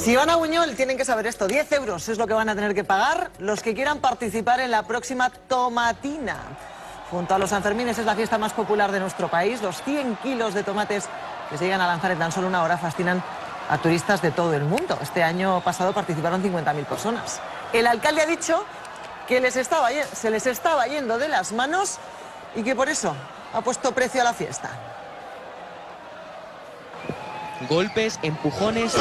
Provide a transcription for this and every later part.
Si van a Buñol tienen que saber esto, 10 euros es lo que van a tener que pagar los que quieran participar en la próxima tomatina. Junto a los Sanfermines es la fiesta más popular de nuestro país. Los 100 kilos de tomates que se llegan a lanzar en tan solo una hora fascinan a turistas de todo el mundo. Este año pasado participaron 50.000 personas. El alcalde ha dicho que se les estaba yendo de las manos y que por eso ha puesto precio a la fiesta. Golpes, empujones,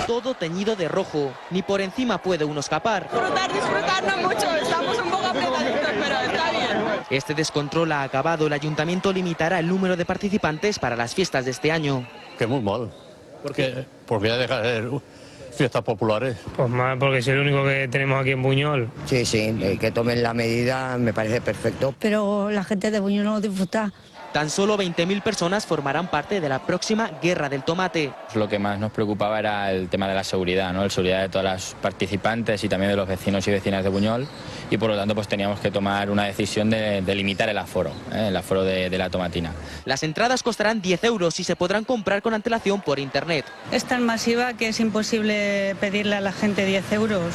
todo teñido de rojo. Ni por encima puede uno escapar. Disfrutar no mucho, estamos un poco apretaditos, pero está bien. Este descontrol ha acabado. El ayuntamiento limitará el número de participantes para las fiestas de este año. Que muy mal. ¿Por qué? Porque ya deja de ser fiestas populares. Pues más, porque es el único que tenemos aquí en Buñol. Sí, que tomen la medida me parece perfecto. Pero la gente de Buñol no disfruta. Tan solo 20.000 personas formarán parte de la próxima Guerra del Tomate. Lo que más nos preocupaba era el tema de la seguridad, ¿no? La seguridad de todas las participantes y también de los vecinos y vecinas de Buñol, y por lo tanto pues teníamos que tomar una decisión de limitar el aforo de la tomatina. Las entradas costarán 10 euros y se podrán comprar con antelación por internet. Es tan masiva que es imposible pedirle a la gente 10 euros.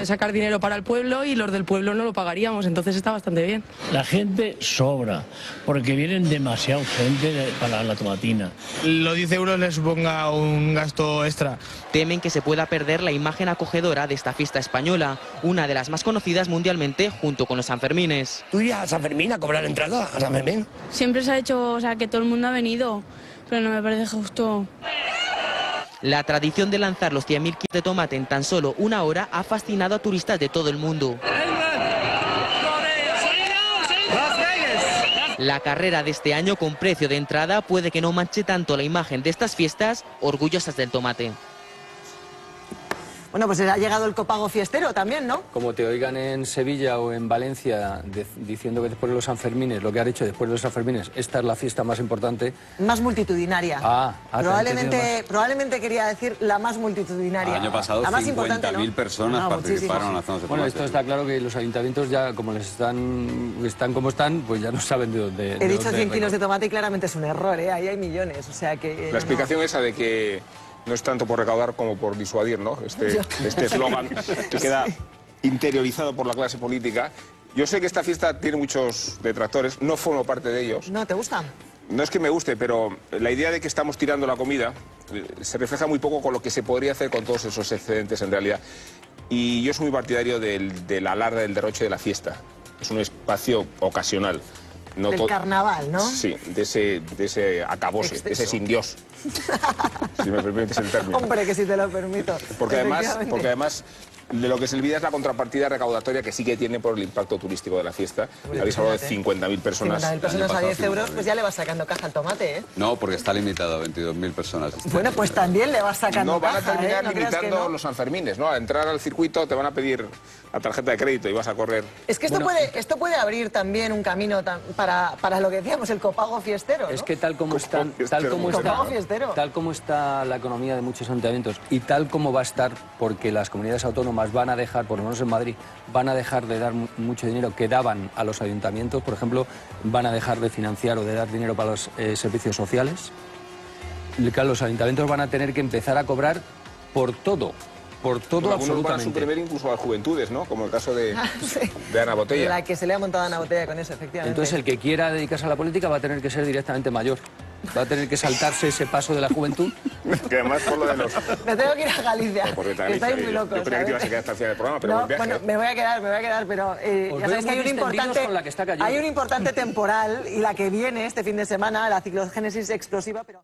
Sacar dinero para el pueblo y los del pueblo no lo pagaríamos, entonces está bastante bien. La gente sobra, porque vienen demasiado gente para la tomatina. Los 10 euros les suponga un gasto extra. Temen que se pueda perder la imagen acogedora de esta fiesta española, una de las más conocidas mundialmente junto con los Sanfermines. ¿Tú irías a San Fermín a cobrar entrada a San Fermín? Siempre se ha hecho, que todo el mundo ha venido, pero no me parece justo. La tradición de lanzar los 100.000 kilos de tomate en tan solo una hora ha fascinado a turistas de todo el mundo. La carrera de este año con precio de entrada puede que no manche tanto la imagen de estas fiestas orgullosas del tomate. Bueno, pues ha llegado el copago fiestero también, ¿no? Como te oigan en Sevilla o en Valencia diciendo que después de los Sanfermines, lo que han hecho después de los Sanfermines, esta es la fiesta más importante. Más multitudinaria. Probablemente quería decir la más multitudinaria. El año pasado 50.000 personas participaron lanzándose. Bueno, esto está claro que los ayuntamientos ya, como les están como están, pues ya no saben de dónde. He dicho 100 kilos de tomate y claramente es un error, ¿eh? Ahí hay millones, o sea que... La explicación esa de que no es tanto por recaudar como por disuadir, ¿no? Este eslogan que queda interiorizado por la clase política. Yo sé que esta fiesta tiene muchos detractores, no formo parte de ellos. ¿No te gusta? No es que me guste, pero la idea de que estamos tirando la comida se refleja muy poco con lo que se podría hacer con todos esos excedentes en realidad. Y yo soy muy partidario del alarde, del derroche de la fiesta. Es un espacio ocasional. No del carnaval, ¿no? Sí, de ese acabose, de ese sin Dios. Si me permites el término. Hombre, que si te lo permito. Porque además de lo que se olvida es la contrapartida recaudatoria que sí que tiene por el impacto turístico de la fiesta. Habéis hablado de 50.000 personas. 50.000 personas a 10 euros, pues ya le vas sacando caja al tomate, ¿eh? No, porque está limitado a 22.000 personas. Bueno, pues también le vas sacando caja, No, van a terminar ¿eh? limitando los Sanfermines, ¿no? A entrar al circuito te van a pedir la tarjeta de crédito y vas a correr. Es que esto puede abrir también un camino para lo que decíamos, el copago fiestero, ¿no? Es que tal como está la economía de muchos ayuntamientos y tal como va a estar, porque las comunidades autónomas van a dejar, por lo menos en Madrid, van a dejar de dar mucho dinero que daban a los ayuntamientos, por ejemplo, van a dejar de financiar o de dar dinero para los servicios sociales. Claro, los ayuntamientos van a tener que empezar a cobrar por todo absolutamente. Van a suprimir incluso a las juventudes, ¿no? Como el caso de Ana Botella. La que se le ha montado a Ana Botella con eso, efectivamente. Entonces el que quiera dedicarse a la política va a tener que ser directamente mayor. Va a tener que saltarse ese paso de la juventud. Que además por lo de los... Me tengo que ir a Galicia, que estáis muy locos. Yo creía que ibas a quedar hasta el final del programa, pero no, bueno, me voy a quedar, pero ya sabéis que hay un importante temporal y la que viene este fin de semana, la ciclogénesis explosiva, pero...